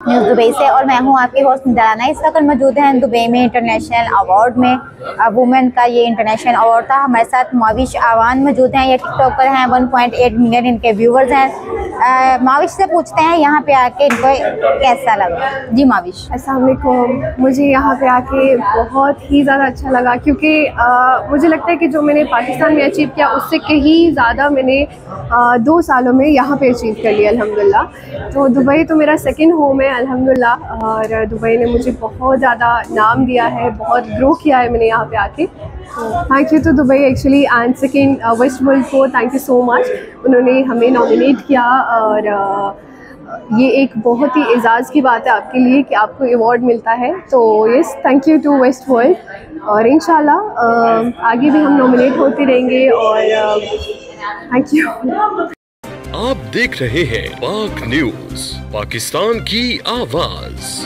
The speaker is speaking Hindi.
न्यूज़ दुबई से और मैं हूं आपकी होस्ट निदाना। इस वक्त मौजूद हैं दुबई में इंटरनेशनल अवार्ड में। वुमेन का ये इंटरनेशनल अवार्ड था। हमारे साथ माविश आवान मौजूद हैं, ये टिकटॉकर हैं, 1.8 मिलियन इनके व्यूवर्स हैं। माविश से पूछते हैं यहाँ पे आके इनको कैसा लगा। जी माविश। अस्सलाम वालेकुम। मुझे यहाँ पे आके बहुत ही ज़्यादा अच्छा लगा क्योंकि मुझे लगता है कि जो मैंने पाकिस्तान में अचीव किया उससे कहीं ज़्यादा मैंने 2 सालों में यहाँ पे अचीव कर लिया अल्हम्दुलिल्लाह। तो दुबई तो मेरा सेकंड होम है अल्हम्दुलिल्लाह, और दुबई ने मुझे बहुत ज़्यादा नाम दिया है, बहुत ग्रो किया है मैंने यहाँ पे आके। तो thank you to Dubai actually, and second West World को थैंक यू सो मच। उन्होंने हमें नॉमिनेट किया और ये एक बहुत ही एजाज़ की बात है आपके लिए कि आपको अवार्ड मिलता है। तो yes, thank you to West World, और इंशाल्लाह आगे भी हम नॉमिनेट होते रहेंगे। और थैंक यू। आप देख रहे हैं पाक न्यूज़, पाकिस्तान की आवाज़।